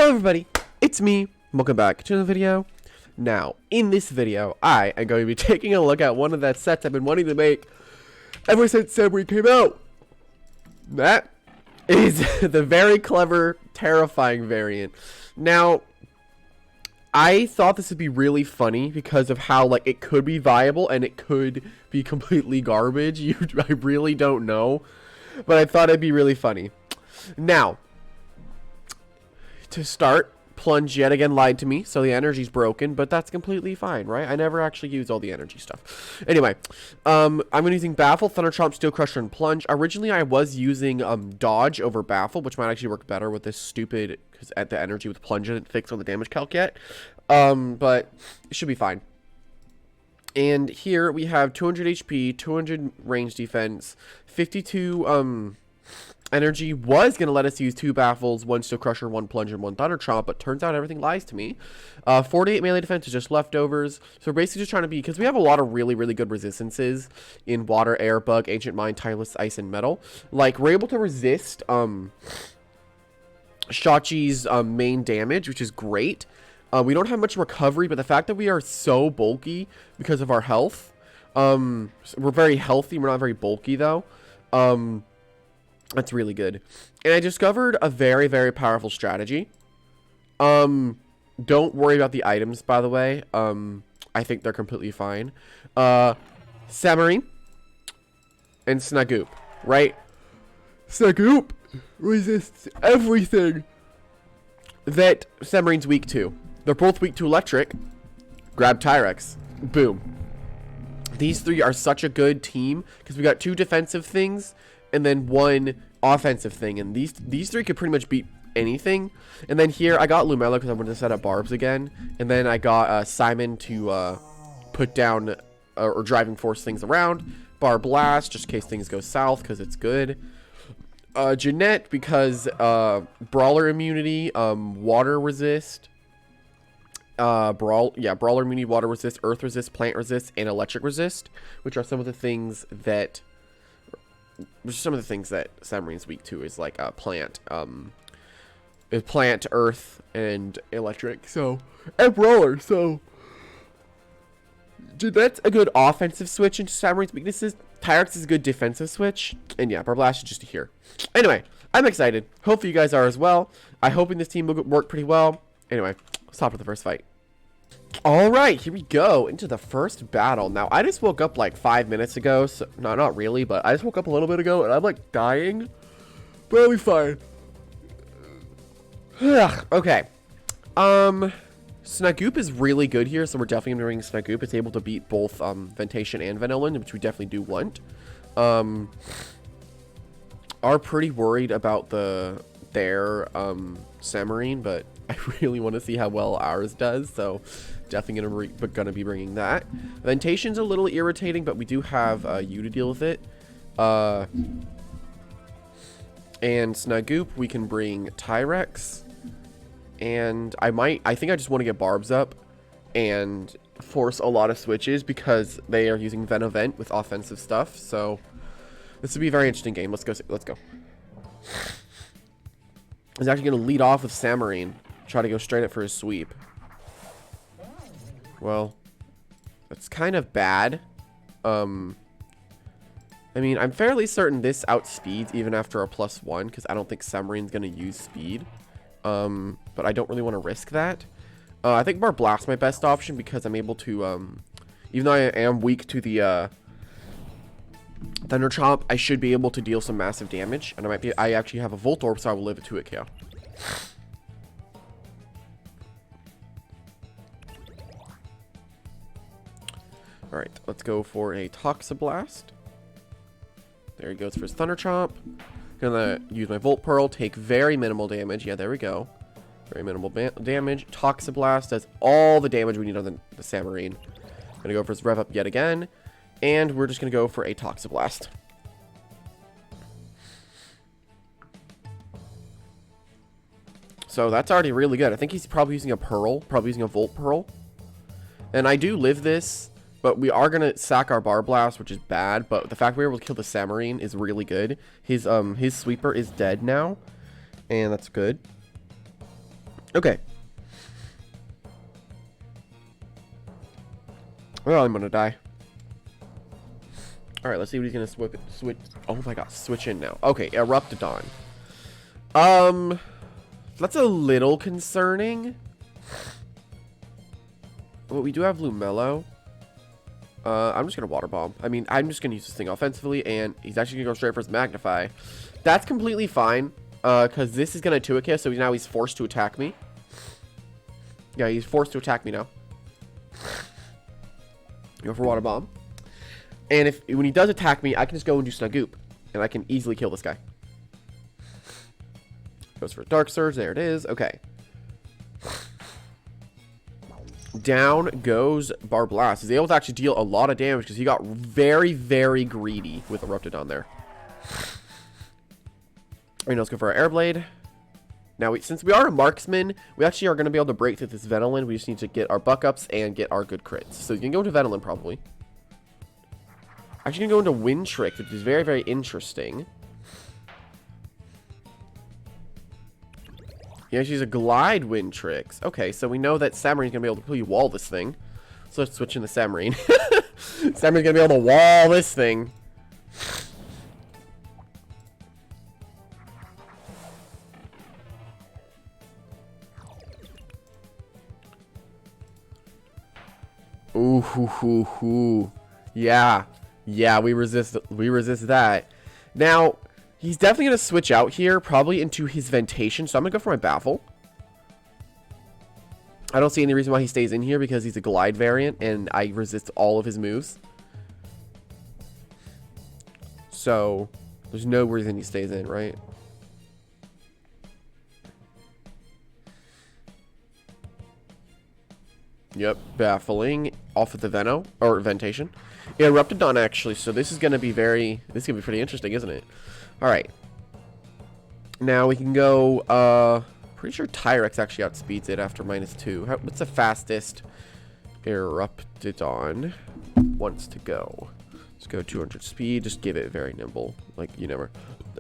Hello everybody, it's me. Welcome back to the video. Now, in this video, I am going to be taking a look at one of the sets I've been wanting to make ever since Samarine came out. That is the very clever, terrifying variant. Now, I thought this would be really funny because of how, like, it could be viable and it could be completely garbage. I really don't know, but I thought it'd be really funny. Now, to start, Plunge yet again lied to me, so the energy's broken, but that's completely fine, right? I never actually use all the energy stuff. Anyway, I'm going to be using Baffle, Thunder Chomp, Steel Crusher, and Plunge. Originally, I was using Dodge over Baffle, which might actually work better with this stupid, because at the energy with Plunge didn't fix on the damage calc yet. But it should be fine. And here we have 200 HP, 200 range defense, 52 energy. Was going to let us use 2 Baffles, 1 Steel Crusher, 1 Plunge, and 1 Thunder Chomp, but turns out everything lies to me. 48 melee defense is just leftovers. So we're basically just trying to be, because we have a lot of really good resistances in Water, Air, Bug, Ancient Mind, Tireless, Ice, and Metal. Like, we're able to resist Shachi's main damage, which is great. We don't have much recovery, but the fact that we are so bulky because of our health, we're very healthy, we're not very bulky though, that's really good. And I discovered a very powerful strategy. Don't worry about the items, by the way. I think they're completely fine. Samarine and Snagoop, right? Snagoop resists everything that Samarine's weak to. They're both weak to electric. Grab Tyrex. Boom. These three are such a good team because we got 2 defensive things and then 1 offensive thing. And these three could pretty much beat anything. And then here I got Lumella because I wanted to set up Barbs again. And then I got Simon to put down or driving force things around. Bar Blast just in case things go south because it's good. Jeanette because Brawler immunity, water resist. Brawler immunity, water resist, earth resist, plant resist, and electric resist, which are some of the things that Samarine's weak to is like plant, earth, and electric. So, and Brawler. So, that's a good offensive switch into Samarine's weaknesses. Tyrex is a good defensive switch, and yeah, Barblast is just here. Anyway, I'm excited. Hopefully you guys are as well. I'm hoping this team will work pretty well. Anyway, let's hop to the first fight. Alright, here we go into the first battle. Now, I just woke up like 5 minutes ago. So, no, not really, but I just woke up a little bit ago and I'm like dying. But I'll be fine. Okay. Snagoop is really good here, so we're definitely going to bring Snagoop. It's able to beat both Ventation and Vanillin, which we definitely do want. Are pretty worried about their Samarine, but I really want to see how well ours does, so definitely gonna be bringing that. Ventation's a little irritating, but we do have you to deal with it. And Snagoop, we can bring Tyrex, and I think I just want to get Barbs up and force a lot of switches because they are using Venovent with offensive stuff. So this would be a very interesting game. Let's go. He's actually going to lead off with Samarine. Try to go straight up for his sweep. Well, that's kind of bad. I mean, I'm fairly certain this outspeeds even after a +1 because I don't think Samarine's going to use speed. But I don't really want to risk that. I think Barblast's my best option because I'm able to, even though I am weak to the Thunder Chomp, I should be able to deal some massive damage, and I actually have a Volt Orb, so I will live it to it KO. All right, let's go for a Toxiblast. There he goes for his Thunder Chomp. Gonna use my Volt Pearl, take very minimal damage. Yeah, there we go. Very minimal damage. Toxiblast does all the damage we need on the Samarine. Gonna go for his Rev Up yet again. And we're just going to go for a Toxiblast. So that's already really good. I think he's probably using a Pearl. Probably using a Volt Pearl. And I do live this. But we are going to sack our Barblast, which is bad. But the fact we were able to kill the Samarine is really good. His Sweeper is dead now. And that's good. Okay. Well, I'm gonna die. Alright, let's see what he's gonna switch. Oh my god, switch in now. Okay, Eruptodon. That's a little concerning. But we do have Lumello. I'm just gonna Water Bomb. I mean, I'm just gonna use this thing offensively, and he's actually gonna go straight for his Magnify. That's completely fine, because this is gonna 2-hit kill, so now he's forced to attack me. Yeah, he's forced to attack me now. Go for Water Bomb. And when he does attack me, I can just go and do Snagoop, and I can easily kill this guy. Goes for Dark Surge. There it is. Okay. Down goes Barblast. He's able to actually deal a lot of damage because he got very, very greedy with Eruptodon there. Alright, let's go for our Air Blade. Now, since we are a marksman, we actually are going to be able to break through this Venilin. We just need to get our buck-ups and get our good crits. So you can go into Venilin, probably. Actually, going to go into Wind Trick, which is very, very interesting. He actually uses a Glide Wind Tricks. Okay, so we know that Samarine's going to be able to completely wall this thing. So let's switch into Samarine. Samarine's going to be able to wall this thing. Ooh, hoo, hoo, hoo. Yeah. Yeah, we resist that. Now, he's definitely going to switch out here, probably into his Ventation. So I'm going to go for my Baffle. I don't see any reason why he stays in here because he's a Glide variant and I resist all of his moves. So, there's no reason he stays in, right? Yep, Baffling off of the Veno, or Ventation. Yeah, Eruptodon actually, so this is going to be pretty interesting, isn't it? Alright. Now we can go, pretty sure Tyrex actually outspeeds it after -2. What's the fastest Eruptodon wants to go? Let's go 200 speed, just give it very nimble. Like, you never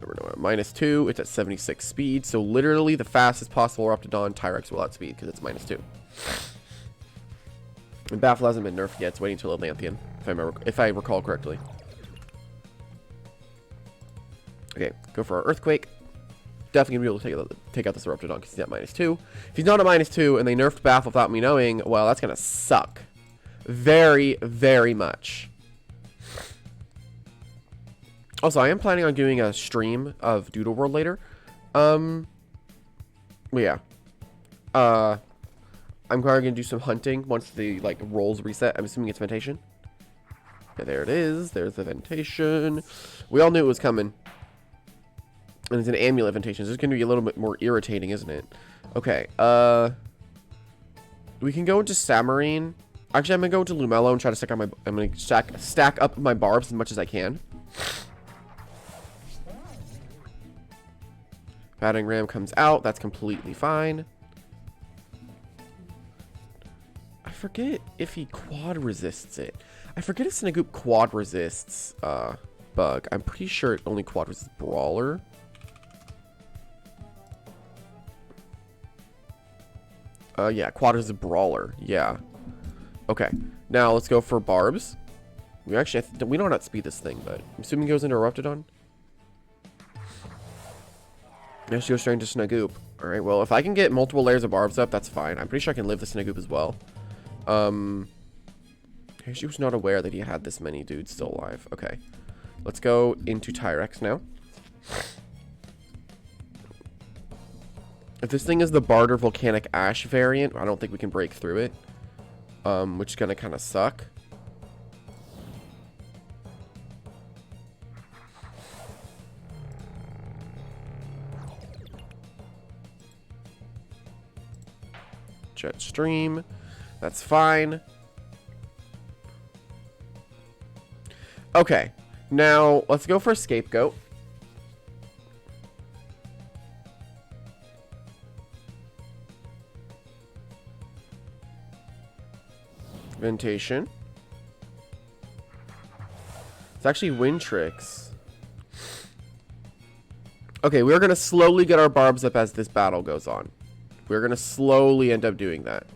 know. -2, it's at 76 speed, so literally the fastest possible Eruptodon Tyrex will outspeed, because it's -2. And Baffle hasn't been nerfed yet, it's waiting until Atlantean, if I recall correctly. Okay, go for our Earthquake. Definitely going to be able to take out this Eruptodon because he's at -2. If he's not at -2 and they nerfed Baffle without me knowing, well, that's going to suck. Very, very much. Also, I am planning on doing a stream of Doodle World later. Yeah. I'm probably going to do some hunting once the, like, rolls reset. I'm assuming it's Ventation. Yeah, there it is. There's the Ventation. We all knew it was coming. And it's an Amulet Ventation. So it's going to be a little bit more irritating, isn't it? Okay. We can go into Samarine. Actually, I'm going to go into Lumello and try to I'm going to stack up my barbs as much as I can. Battering Ram comes out. That's completely fine. I forget if he quad resists it. I forget if Snagoop quad resists Bug. I'm pretty sure it only quad resists Brawler. Yeah, quad resists Brawler. Yeah. Okay. Now let's go for Barbs. We actually we don't outspeed this thing, but I'm assuming it goes into Eruptodon. Let's go straight into Snagoop. Alright, well, if I can get multiple layers of Barbs up, that's fine. I'm pretty sure I can live the Snagoop as well. She was not aware that he had this many dudes still alive. Okay. Let's go into Tyrex now. If this thing is the Barter Volcanic Ash variant, I don't think we can break through it. Which is going to kind of suck. Jet Stream. That's fine. Okay. Now, let's go for a Scapegoat. Ventation. It's actually Wind Tricks. Okay, we're going to slowly get our Barbs up as this battle goes on. We're going to slowly end up doing that.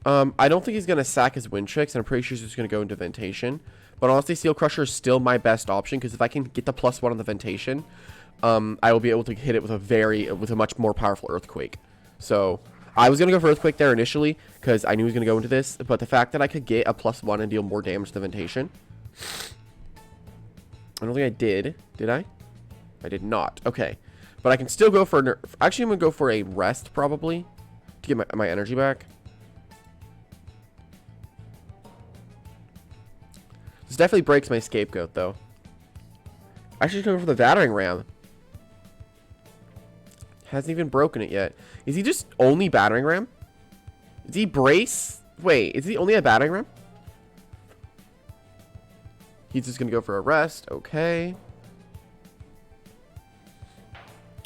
I don't think he's going to sack his wind tricks, and I'm pretty sure he's just going to go into ventation. But honestly, Steel Crusher is still my best option, because if I can get the +1 on the ventation, I will be able to hit it with a much more powerful Earthquake. So I was going to go for Earthquake there initially, because I knew he was going to go into this, but the fact that I could get a +1 and deal more damage to the ventation, I don't think I did. Did I? I did not. Okay. But I can still go for... Actually, I'm going to go for a rest, probably, to get my energy back. This definitely breaks my Scapegoat, though. I should go for the Battering Ram. Hasn't even broken it yet. Is he just only Battering Ram? Is he Brace? Wait, is he only a Battering Ram? He's just going to go for a rest. Okay.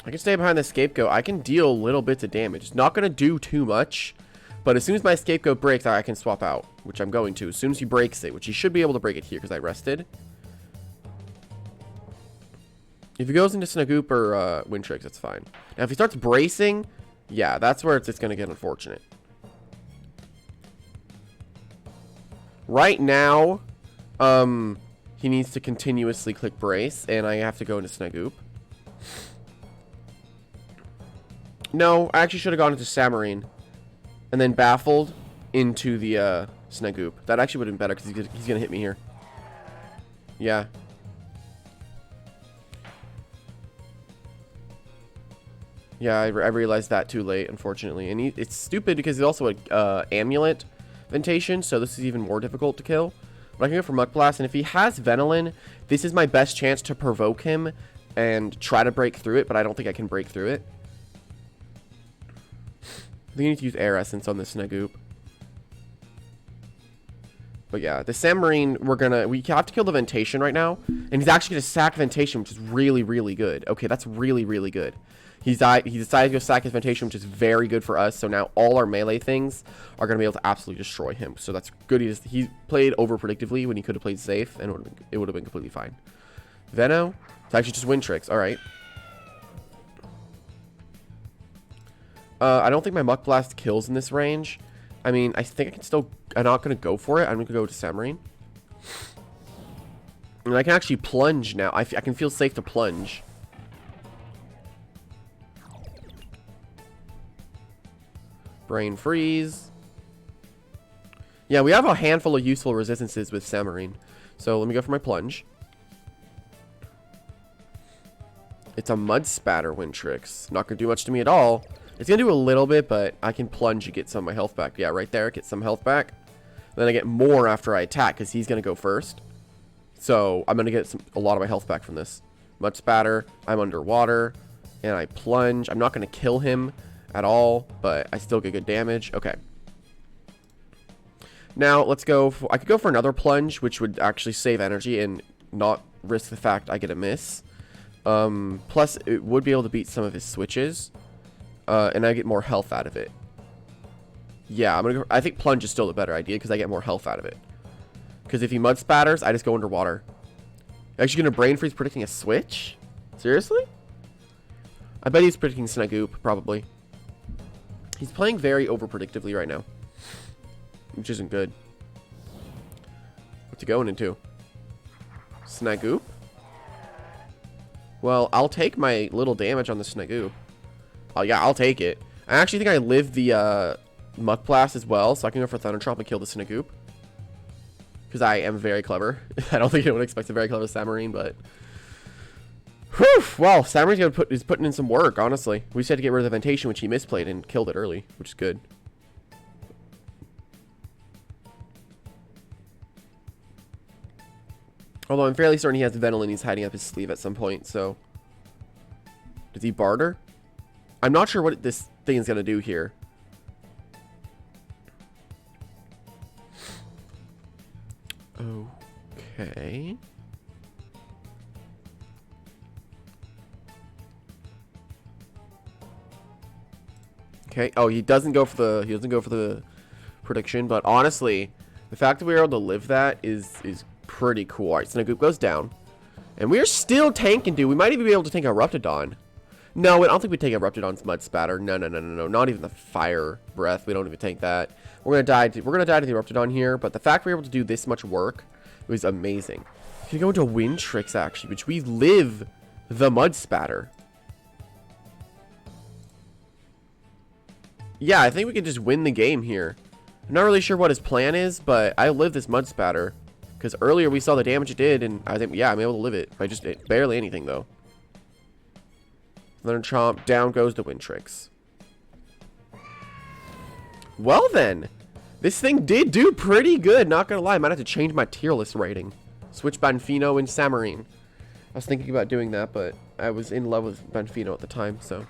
I can stay behind the Scapegoat. I can deal little bits of damage. It's not going to do too much. But as soon as my Scapegoat breaks, I can swap out. Which I'm going to. As soon as he breaks it. Which he should be able to break it here because I rested. If he goes into Snagoop or Wind Tricks, that's fine. Now if he starts bracing, yeah, that's where it's going to get unfortunate. Right now, he needs to continuously click Brace. And I have to go into Snagoop. No, I actually should have gone into Samarine. And then Baffled into the Snagoop. That actually would have been better because he's going to hit me here. Yeah. Yeah, I realized that too late, unfortunately. And it's stupid because he's also a Amulet Ventation, so this is even more difficult to kill. But I can go for Muck Blast, and if he has Venilin, this is my best chance to provoke him and try to break through it, but I don't think I can break through it. I think I need to use Air Essence on the Snagoop. But yeah, the Samarine, we have to kill the Ventation right now. And he's actually going to sack Ventation, which is really, really good. Okay, that's really, really good. He decided to go sack his Ventation, which is very good for us. So now all our melee things are going to be able to absolutely destroy him. So that's good. He played over predictively when he could have played safe, and it would have been completely fine. Veno, it's actually just Wind Tricks. All right. I don't think my Muck Blast kills in this range. I mean, I think I can still... I'm not going to go for it. I'm going to go to Samarine. And I can actually plunge now. I can feel safe to plunge. Brain Freeze. Yeah, we have a handful of useful resistances with Samarine. So let me go for my plunge. It's a Mud Spatter Wind Tricks. Not going to do much to me at all. It's going to do a little bit, but I can plunge to get some of my health back. Yeah, right there. Get some health back. Then I get more after I attack because he's going to go first. So I'm going to get a lot of my health back from this. Mud Spatter. I'm underwater. And I plunge. I'm not going to kill him at all, but I still get good damage. Okay. Now, let's go. I could go for another plunge, which would actually save energy and not risk the fact I get a miss. Plus, it would be able to beat some of his switches. And I get more health out of it. Yeah, I think plunge is still the better idea because I get more health out of it. Because if he Mud Spatters, I just go underwater. Actually going to Brain Freeze predicting a switch? Seriously? I bet he's predicting Snagoop, probably. He's playing very over-predictively right now. Which isn't good. What's he going into? Snagoop? Well, I'll take my little damage on the Snagoop. Oh, yeah, I'll take it. I actually think I lived the Muck Blast as well, so I can go for Thunder Trump and kill the Snagoop. Because I am very clever. I don't think anyone expects a very clever Samarine, but... Whew! Well, Samarine's is putting in some work, honestly. We just had to get rid of the Ventation, which he misplayed and killed it early, which is good. Although I'm fairly certain he has Venilin he's hiding up his sleeve at some point, so... Does he barter? I'm not sure what this thing is going to do here. Okay. Okay. Oh, he doesn't go for the prediction, but honestly, the fact that we were able to live that is pretty cool. All right, Snagoop goes down. And we're still tanking, dude. We might even be able to tank a Raptidon. No, I don't think we take Eruptidon's Mud Spatter. No. Not even the Fire Breath. We don't even take that. We're gonna die to the Eruptidon here, but the fact we're able to do this much work was amazing. We can go into Wind Tricks, actually, which we live the Mud Spatter. Yeah, I think we can just win the game here. I'm not really sure what his plan is, but I live this Mud Spatter. Because earlier we saw the damage it did, and I think, yeah, I'm able to live it. By just barely anything, though. Thunder Chomp, down goes the Wind Tricks. Well then, this thing did do pretty good, not gonna lie. I might have to change my tier list rating. Switch Banfino and Samarine. I was thinking about doing that, but I was in love with Banfino at the time, so.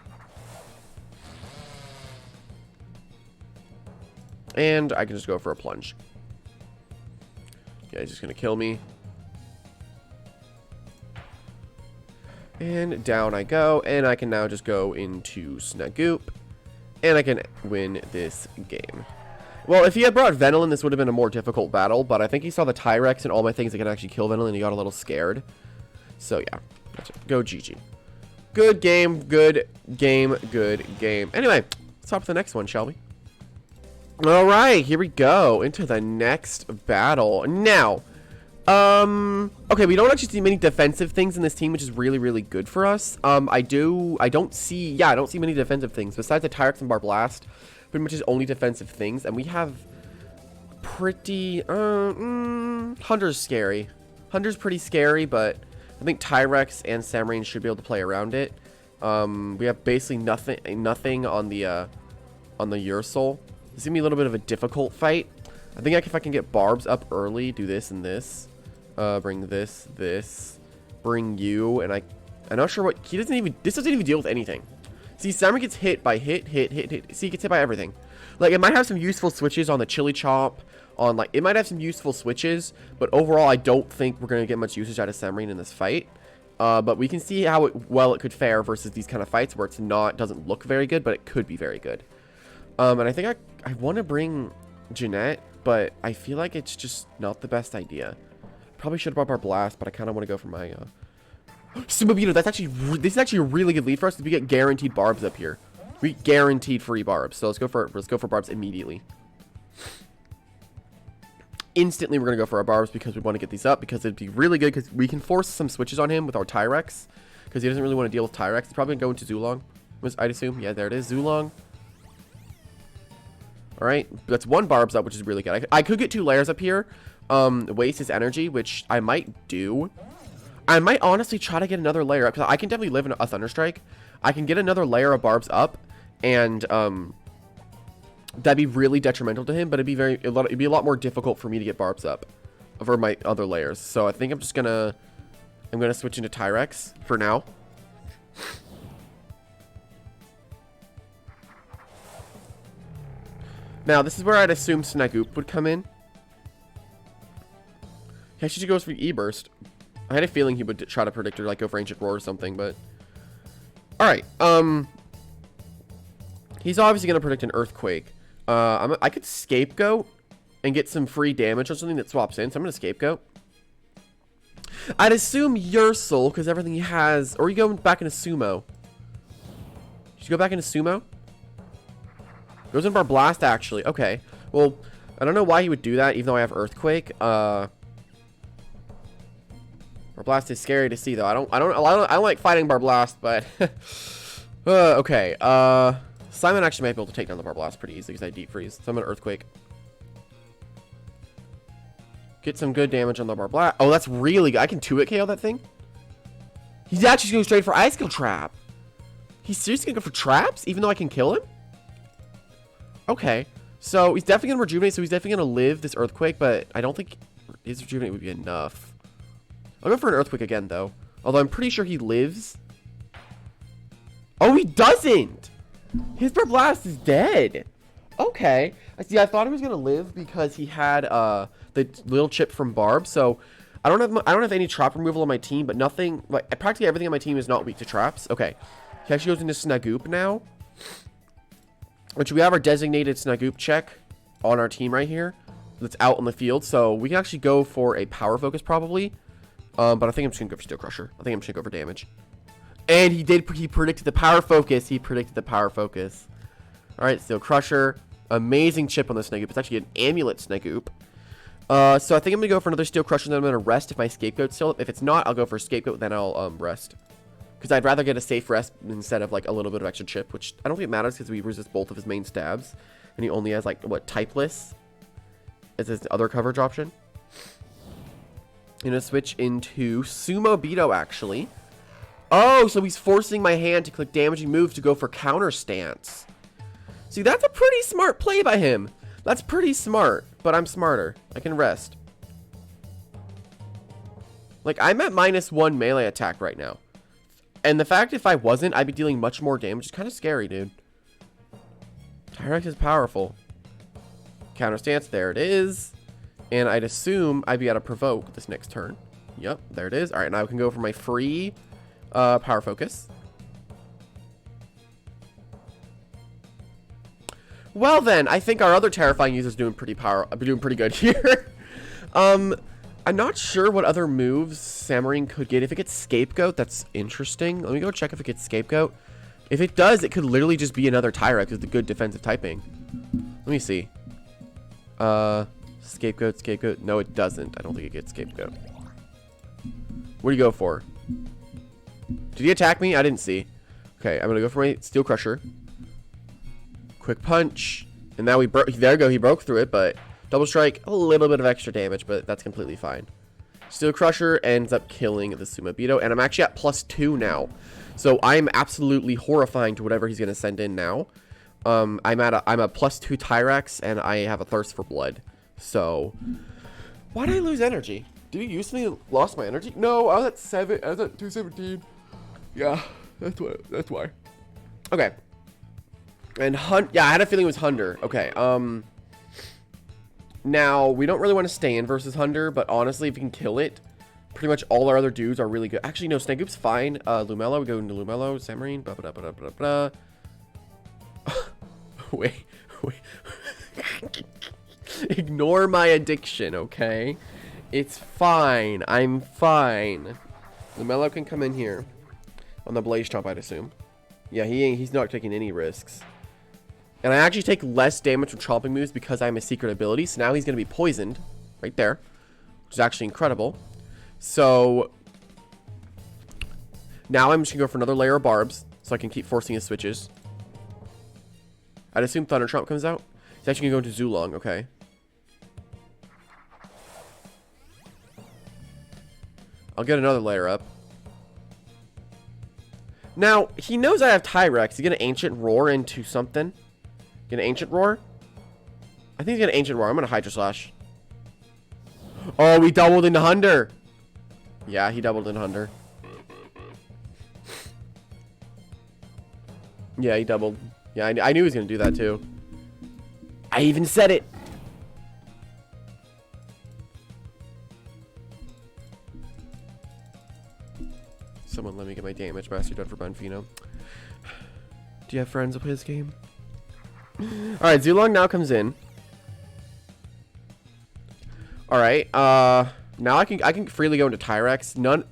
And I can just go for a plunge. Yeah, he's just gonna kill me. And down I go, and I can now just go into Snagoop, and I can win this game. Well, if he had brought Venilin, this would have been a more difficult battle, but I think he saw the Tyrex and all my things that can actually kill Venilin, and he got a little scared. So, yeah. Go GG. Good game, good game, good game. Anyway, let's hop to the next one, shall we? Alright, here we go. Into the next battle. Now, okay, we don't actually see many defensive things in this team, which is really, really good for us. I don't see many defensive things. Besides the Tyrex and Barblast, pretty much is only defensive things. And we have pretty, Hunter's scary. Hunter's pretty scary, but I think Tyrex and Samarine should be able to play around it. We have basically nothing on the Ursul. This is gonna be a little bit of a difficult fight. I think if I can get Barbs up early, do this and this. Bring this, bring you, and I'm not sure what, this doesn't even deal with anything. See, Samarine gets hit by hit. See, he gets hit by everything. Like, it might have some useful switches on the Chili Chomp, it might have some useful switches, but overall, I don't think we're gonna get much usage out of Samarine in this fight. But we can see how well it could fare versus these kind of fights where doesn't look very good, but it could be very good. And I think I want to bring Jeanette, but I feel like it's just not the best idea. Probably should have brought our Blast, but I kind of want to go for my Sumobito. This is actually a really good lead for us because we get guaranteed Barbs up here. We get guaranteed free Barbs. So let's go for Barbs immediately. Instantly, we're gonna go for our Barbs because we want to get these up because it'd be really good because we can force some switches on him with our Tyrex because he doesn't really want to deal with Tyrex. He's probably gonna go into Zulong, I'd assume. Yeah, there it is, Zulong. Alright, that's one Barbs up, which is really good. I could get 2 layers up here, waste his energy, which I might do. I might honestly try to get another layer up, because I can definitely live in a Thunderstrike. I can get another layer of Barbs up, and, that'd be really detrimental to him, but it'd be a lot more difficult for me to get Barbs up over my other layers. So I think I'm gonna switch into Tyrex for now. Now, this is where I'd assume Snagoop would come in. He actually goes for E-Burst. I had a feeling he would try to predict or, like, go for Ancient Roar or something, but... Alright, he's obviously going to predict an Earthquake. I could Scapegoat and get some free damage on something that swaps in, so I'm going to Scapegoat. I'd assume Ursul, because everything he has... Or you go back into Sumo. Should you go back into Sumo? Goes into our Blast, actually. Okay. Well, I don't know why he would do that, even though I have Earthquake. Our Blast is scary to see, though. I don't like fighting Barblast, but okay. Simon actually might be able to take down the Barblast pretty easily because I Deep Freeze. So I'm gonna Earthquake. Get some good damage on the Barblast. Oh, that's really good. I can 2-hit KO that thing. He's actually going straight for Ice Skill Trap. He's seriously gonna go for traps, even though I can kill him. Okay, so he's definitely going to rejuvenate, so he's definitely going to live this Earthquake, but I don't think his rejuvenate would be enough. I'll go for an Earthquake again, though. Although I'm pretty sure he lives. Oh, he doesn't! His Barblast is dead. Okay. See, I thought he was going to live because he had the little chip from Barb, so I don't have any trap removal on my team, but nothing, like, practically everything on my team is not weak to traps. Okay. He actually goes into Snagoop now. Which we have our designated Snagoop check on our team right here. That's out on the field. So we can actually go for a Power Focus probably. But I think I'm just going to go for Steel Crusher. I think I'm just going to go for damage. And he predicted the power focus. He predicted the power focus. All right, Steel Crusher. Amazing chip on the Snagoop. It's actually an amulet Snagoop. So I think I'm going to go for another Steel Crusher, then I'm going to rest if my Scapegoat's still up. If it's not, I'll go for Scapegoat, then I'll rest. Because I'd rather get a safe rest instead of, like, a little bit of extra chip, which I don't think it matters because we resist both of his main stabs. And he only has, like, what, Typeless is his other coverage option. I'm going to switch into Sumo Beto, actually. Oh, so he's forcing my hand to click damaging moves to go for counter stance. See, that's a pretty smart play by him. That's pretty smart, but I'm smarter. I can rest. Like, I'm at -1 melee attack right now. And the fact if I wasn't, I'd be dealing much more damage. It's kind of scary, dude. Tyrex is powerful. Counter stance, there it is. And I'd assume I'd be able to provoke this next turn. Yep, there it is. All right, now I can go for my free power focus. Well then, I think our other terrifying user's doing pretty good here. I'm not sure what other moves Samarine could get. If it gets Scapegoat, that's interesting. Let me go check if it gets Scapegoat. If it does, it could literally just be another Tyrex with the good defensive typing. Let me see. Scapegoat. No, it doesn't. I don't think it gets Scapegoat. What do you go for? Did he attack me? I didn't see. Okay, I'm gonna go for my Steel Crusher. Quick punch. And now there we go. He broke through it, but double strike, a little bit of extra damage, but that's completely fine. Steel Crusher ends up killing the Sumo Beto, and I'm actually at +2 now. So I'm absolutely horrifying to whatever he's gonna send in now. I'm a +2 Tyrex, and I have a thirst for blood. So why did I lose energy? Did he use something that lost my energy? No, I was at 7. I was at 217. Yeah, that's why. Okay. And yeah, I had a feeling it was Hunder. Okay, now, we don't really want to stay in versus Hunder, but honestly, if we can kill it, pretty much all our other dudes are really good. Actually, no, Snagoop's fine. Lumello, we go into Lumello, Samarine, blah, blah, blah, blah, blah. Wait. Ignore my addiction, okay? It's fine. I'm fine. Lumello can come in here. On the Blaze Chomp, I'd assume. Yeah, he's not taking any risks. And I actually take less damage from chomping moves because I'm a secret ability. So now he's going to be poisoned. Right there. Which is actually incredible. So now I'm just going to go for another layer of barbs. So I can keep forcing his switches. I'd assume Thunder Trump comes out. He's actually going to go into Zulong. Okay. I'll get another layer up. Now, he knows I have Tyrex. He's going to Ancient Roar into something. Get an Ancient Roar? I think he's gonna Ancient Roar. I'm gonna Hydro Slash. Oh, we doubled into Hunder. Yeah, he doubled into Hunder. Yeah, he doubled. Yeah, I knew he was gonna do that too. I even said it. Someone let me get my damage master done for Banfino. Do you have friends who play this game? Alright, Zulong now comes in. Alright, now I can freely go into Tyrex.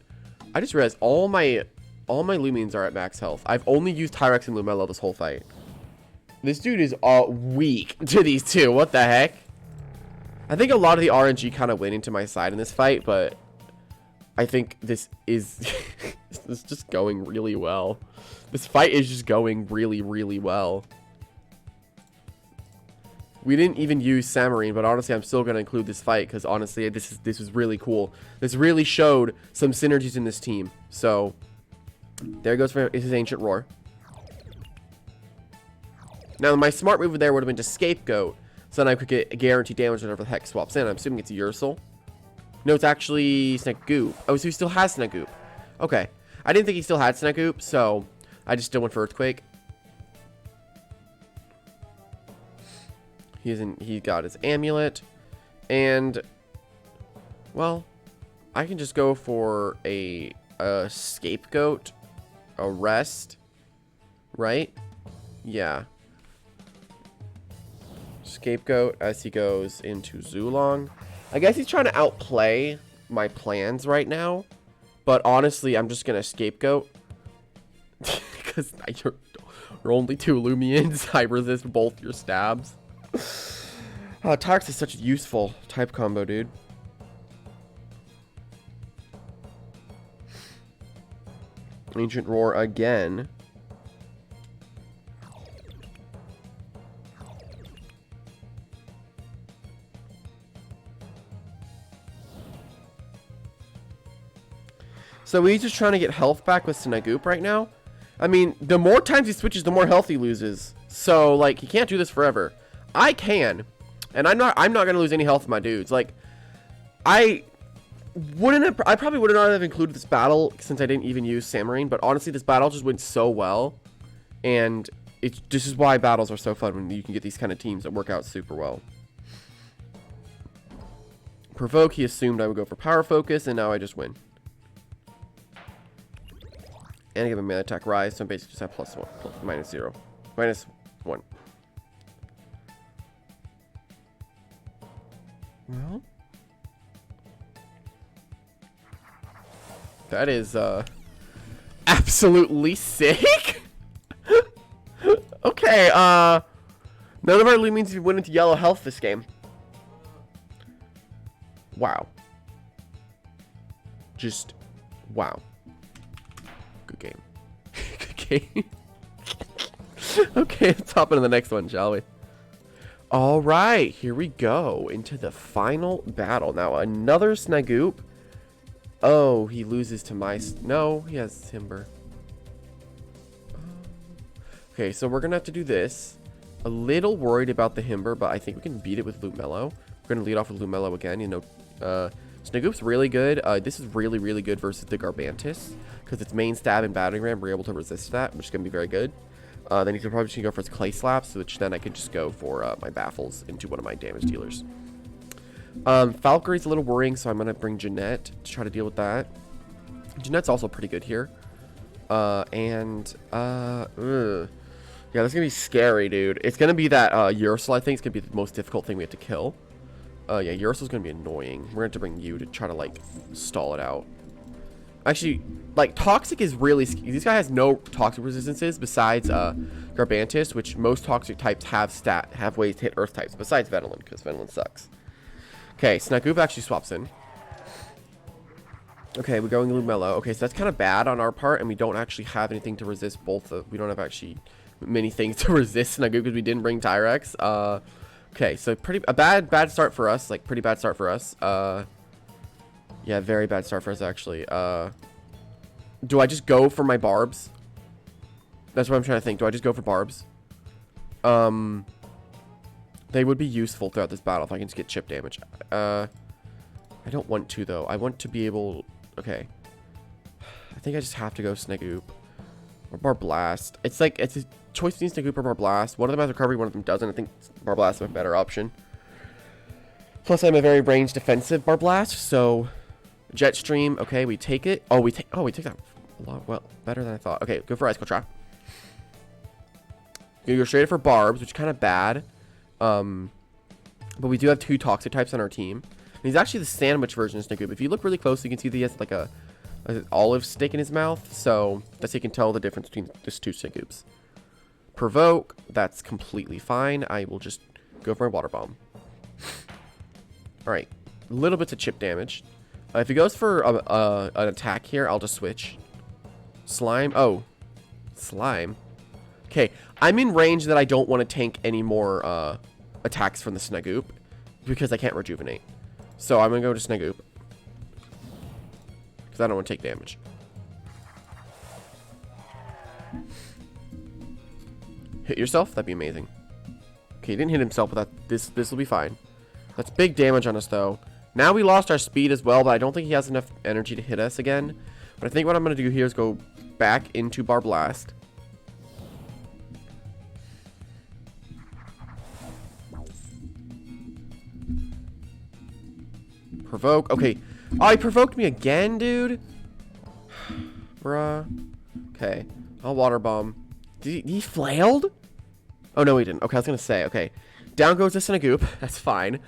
I just realized all my Loomians are at max health. I've only used Tyrex and Lumello this whole fight. This dude is weak to these two. What the heck? I think a lot of the RNG kind of went into my side in this fight, but I think this is this is just going really well. This fight is just going really, really well. We didn't even use Samarine, but honestly, I'm still going to include this fight because honestly, this is really cool. This really showed some synergies in this team. So, there goes for his Ancient Roar. Now, my smart move there would have been to Scapegoat, so then I could get guaranteed damage whenever the heck swaps in. I'm assuming it's Ursul. No, it's actually Snagoop. Oh, so he still has Snagoop. Okay. I didn't think he still had Snagoop, so I just still went for Earthquake. He got his amulet, and well, I can just go for a Scapegoat, a rest, right? Yeah. Scapegoat as he goes into Zulong. I guess he's trying to outplay my plans right now, but honestly, I'm just gonna Scapegoat Because you're only 2 Loomians. I resist both your stabs. Tarx is such a useful type combo, dude. Ancient Roar again. So he's just trying to get health back with Snagoop right now. I mean, the more times he switches, the more health he loses. So, like, he can't do this forever. I can. And I'm not going to lose any health with my dudes. Like, I probably would not have included this battle since I didn't even use Samarine. But honestly, this battle just went so well. And this is why battles are so fun, when you can get these kind of teams that work out super well. Provoke, he assumed I would go for Power Focus, and now I just win. And I give him melee attack rise, so I basically just have +1, -0, -1. Well, that is absolutely sick. Okay, none of our Loomians went into yellow health this game. Wow. Just wow. Good game. Good game. Okay, let's hop into the next one, shall we? All right, here we go into the final battle. Now, another Snagoop. Oh, he loses to my... No, he has Timber. Okay, so we're going to have to do this. A little worried about the Himber, but I think we can beat it with Loomello. We're going to lead off with Loomello again. You know, Snagoop's really good. This is really, really good versus the Garbantis, because its main stab and battering ram, we're able to resist that, which is going to be very good. Then he's probably just going to go for his Clay Slaps, which then I could just go for my Baffles into one of my damage dealers. Valkyrie's a little worrying, so I'm going to bring Jeanette to try to deal with that. Jeanette's also pretty good here. Yeah, that's going to be scary, dude. It's going to be that Ursula, I think, is going to be the most difficult thing we have to kill. Yeah, Ursula's going to be annoying. We're going to have to bring you to try to, like, stall it out. Actually, like, Toxic is really... This guy has no Toxic resistances besides Garbantis, which most Toxic types have ways to hit Earth types, besides Venilin, because Venilin sucks. Okay, Snagoop actually swaps in. Okay, we're going Loomello. Okay, so that's kind of bad on our part, and we don't actually have anything to resist both of... We don't have actually many things to resist Snagoop because we didn't bring Tyrex. Okay, so a bad start for us. Like, pretty bad start for us. Yeah, very bad start for us, actually. Do I just go for my Barbs? That's what I'm trying to think. Do I just go for Barbs? They would be useful throughout this battle if I can just get chip damage. I don't want to, though. I want to be able... Okay. I think I just have to go Snagoop. Or Barblast. It's like, it's a choice between Snagoop or Barblast. One of them has recovery, one of them doesn't. I think Barblast is a better option. Plus, I'm a very range defensive Barblast, so... Jetstream, okay, we take it. Oh, we take that a lot, well, better than I thought. Okay, go for Ice Cold Trap. You go straight for Barbs, which is kind of bad. But we do have 2 Toxic types on our team. And he's actually the sandwich version of Snagoop. If you look really close, you can see that he has like an olive stick in his mouth. So that's how you can tell the difference between these 2 Snagoops. Provoke, that's completely fine. I will just go for a Water Bomb. Alright, little bits of chip damage. If he goes for an attack here, I'll just switch. Slime. Oh. Slime. Okay. I'm in range that I don't want to tank any more attacks from the Snagoop because I can't rejuvenate. So I'm going to go to Snagoop because I don't want to take damage. Hit yourself? That'd be amazing. Okay, he didn't hit himself, but this will be fine. That's big damage on us, though. Now we lost our speed as well, but I don't think he has enough energy to hit us again. But I think what I'm going to do here is go back into Barblast. Provoke. Okay. Oh, he provoked me again, dude. Bruh. Okay. I'll Water Bomb. He flailed? Oh, no, he didn't. Okay, I was going to say. Okay. Down goes the Snagoop. That's fine.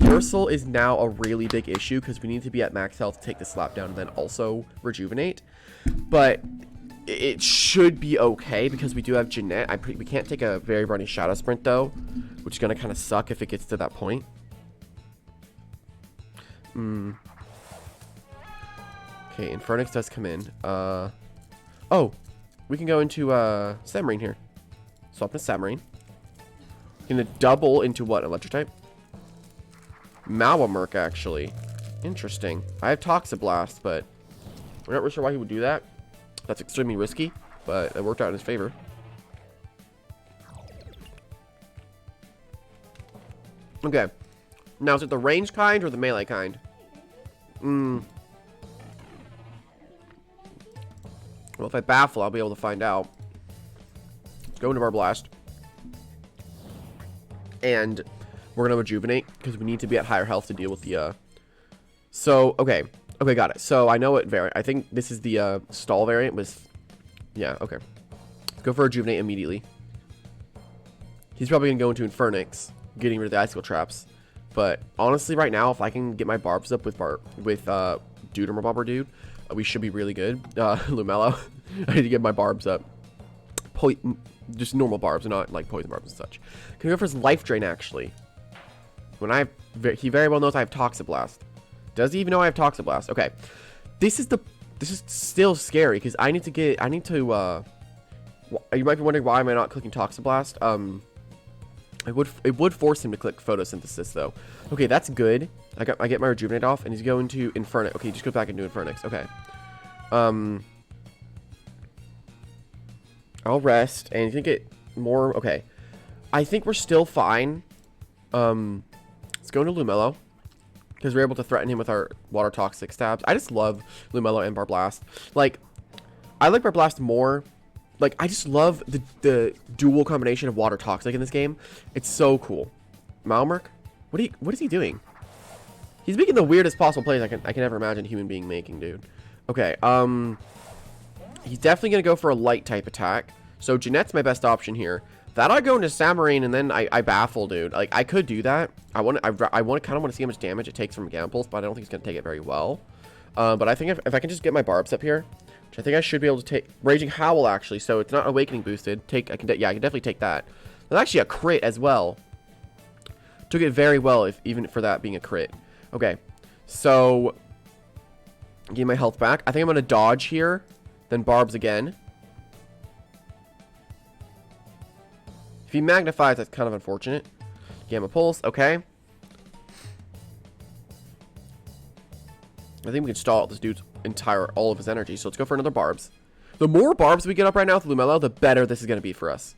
Ursula is now a really big issue because we need to be at max health to take the slap down and then also rejuvenate. But it should be okay because we do have Jeanette. We can't take a very running Shadow Sprint, though, which is going to kind of suck if it gets to that point. Okay, Infernix does come in. Oh, we can go into Samarine here. Swap to Samarine. Gonna double into what? Electric type? Malamerk, actually. Interesting. I have Toxiblast, but we're not really sure why he would do that. That's extremely risky, but it worked out in his favor. Okay. Now, is it the range kind or the melee kind? Well, if I baffle, I'll be able to find out. Let's go into our blast. And we're going to rejuvenate because we need to be at higher health to deal with the... So, okay. Okay, got it. So, I know what variant. I think this is the stall variant. Yeah, okay. Let's go for rejuvenate immediately. He's probably going to go into Infernix, getting rid of the icicle traps. But honestly, right now, if I can get my barbs up with Dude or Bobber Dude, we should be really good. Lumello, I need to get my barbs up. Just normal barbs, not like poison barbs and such. Can we go for his life drain actually? He very well knows I have Toxiblast. Does he even know I have Toxiblast? Okay, this is still scary because I need to. You might be wondering why am I not clicking Toxiblast? It would force him to click photosynthesis though. Okay, that's good. I get my rejuvenate off, and he's going to Infernix. Okay, just go back into Infernix. Okay. I'll rest, and he's gonna get more. Okay, I think we're still fine. Let's go into Lumello because we're able to threaten him with our water toxic stabs. I just love Lumello and Barblast. Like, I like Barblast more. Like, I just love the dual combination of water toxic in this game. It's so cool. Malmerk? What is he doing? He's making the weirdest possible plays I can ever imagine a human being making, dude. Okay, he's definitely gonna go for a light type attack. So Jeanette's my best option here. That I go into Samarine and then I baffle, dude. Like, I could do that. I kind of want to see how much damage it takes from Gamma Pulse, but I don't think he's gonna take it very well. But I think if I can just get my barbs up here, which I think I should be able to take Raging Howl actually, so it's not Awakening boosted. I can definitely take that. That's actually a crit as well. Took it very well, even for that being a crit. Okay, so get my health back. I think I'm gonna dodge here, then barbs again. If he magnifies, that's kind of unfortunate. Gamma Pulse, okay. I think we can stall out this dude's all of his energy. So let's go for another barbs. The more barbs we get up right now with Lumello, the better this is going to be for us.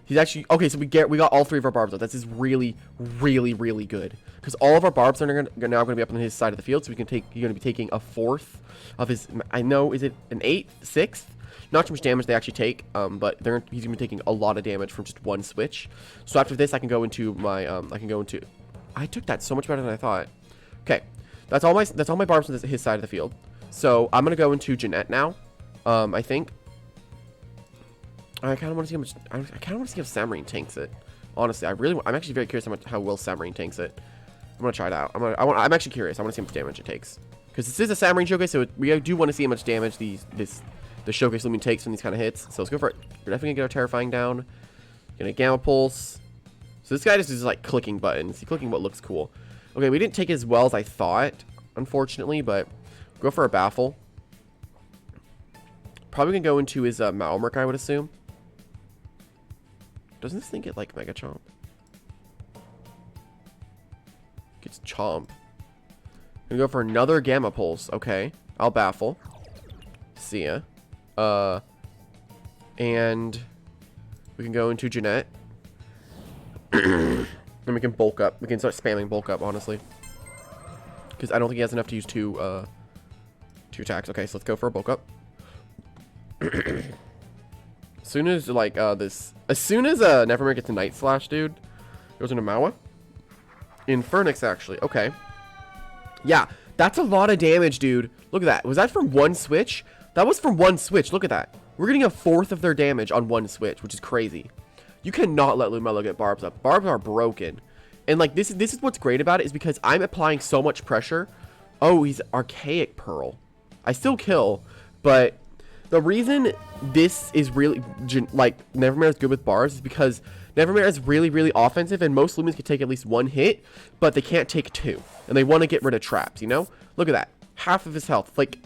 He's actually... Okay, so we got all 3 of our barbs up. This is really, really, really good. Because all of our barbs are now going to be up on his side of the field. So we can take... You're going to be taking a 4th of his... I know, is it an 8th? 6th? Not too much damage they actually take. But he's going to be taking a lot of damage from just one switch. So after this, I can go into my... I took that so much better than I thought. Okay. That's all my barbs on his side of the field. So I'm gonna go into Jeanette now. I think. I kind of want to see how much. I kind of want to see if Samarine tanks it. Honestly, I'm actually very curious how well Samarine tanks it. I'm gonna try it out. I'm actually curious. I want to see how much damage it takes because this is a Samarine showcase, so we do want to see how much damage the showcase Loomian takes from these kind of hits. So let's go for it. We're definitely gonna get our Terrifying down. Gonna Gamma Pulse. So this guy just is like clicking buttons. He's clicking what looks cool. Okay, we didn't take it as well as I thought, unfortunately, but go for a baffle. Probably gonna go into his Malmerk, I would assume. Doesn't this thing get like Mega Chomp? Gets Chomp. Gonna go for another Gamma Pulse. Okay, I'll baffle. See ya. And we can go into Jeanette. And we can bulk up. We can start spamming bulk up, honestly. Because I don't think he has enough to use two attacks. Okay, so let's go for a bulk up. As soon as, like, as soon as, Nevermere gets a Night Slash, dude, goes into Mawa. Infernix, actually. Okay. Yeah, that's a lot of damage, dude. Look at that. Was that from one switch? That was from one switch. Look at that. We're getting a 1/4 of their damage on one switch, which is crazy. You cannot let Lumello get barbs up. Barbs are broken. And, like, this is what's great about it is because I'm applying so much pressure. Oh, he's Archaic Pearl. I still kill, but The reason this is really, like, Nevermare is good with bars is because Nevermare is really, really offensive, and most Loomians can take at least 1 hit, but they can't take 2. And they want to get rid of traps, you know? Look at that. Half of his health. Like,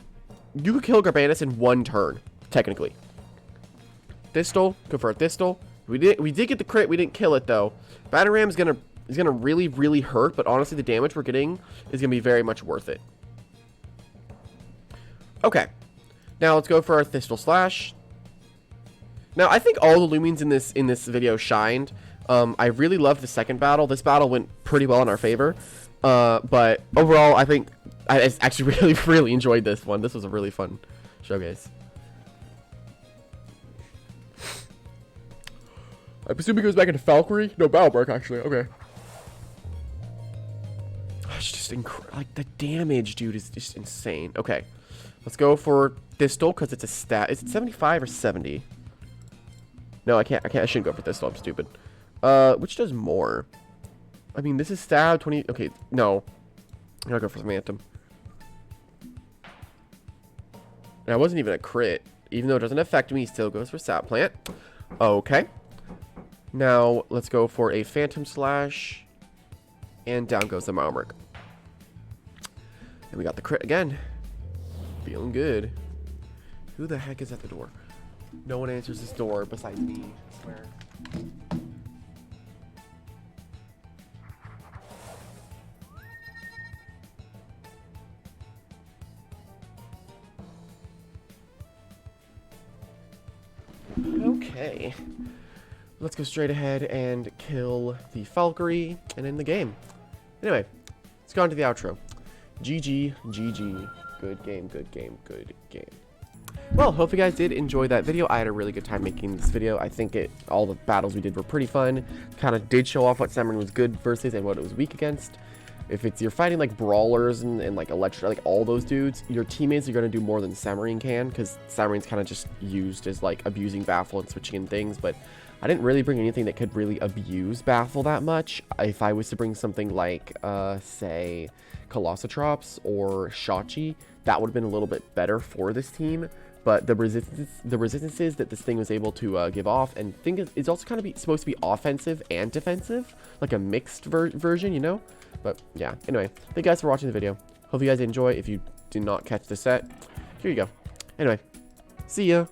you could kill Garbanus in 1 turn, technically. Thistle, go for a Thistle. We did get the crit, we didn't kill it, though. Bataram is gonna really, really hurt, but honestly, the damage we're getting is gonna be very much worth it. Okay. Now let's go for our Thistle Slash. Now I think all the Loomians in this video shined. I really loved the second battle. This battle went pretty well in our favor. But overall, I think I actually really, really enjoyed this one. This was a really fun showcase. I presume he goes back into Valkyrie? No, Battlebreak, actually. Okay. It's just like, the damage, dude, is just insane. Okay. Let's go for Thistle, because it's a stat. Is it 75 or 70? No, I can't. I shouldn't go for Thistle. I'm stupid. Which does more? I mean, this is stab 20. Okay, no. I'm gonna go for some Phantom. That wasn't even a crit. Even though it doesn't affect me, he still goes for Sap Plant. Okay. Now, let's go for a Phantom Slash. And down goes the Malmric. And we got the crit again. Feeling good. Who the heck is at the door? No one answers this door besides me, I swear. Okay. Let's go straight ahead and kill the Valkyrie and end the game. Anyway, let's go on to the outro. GG, GG. Good game, good game, good game. Well, hope you guys did enjoy that video. I had a really good time making this video. I think all the battles we did were pretty fun. Kind of did show off what Samarine was good versus and what it was weak against. If you're fighting like brawlers and like electro, like all those dudes, your teammates are going to do more than Samarine can, because Samarine's kind of just used as like abusing Baffle and switching in things. But I didn't really bring anything that could really abuse Baffle that much. If I was to bring something like, say, Colossotrops or Shachi, that would have been a little bit better for this team. But the resistances that this thing was able to give off, and it's also kind of supposed to be offensive and defensive, like a mixed version, you know? But yeah, anyway, thank you guys for watching the video. Hope you guys enjoy. If you did not catch the set, here you go. Anyway, see ya.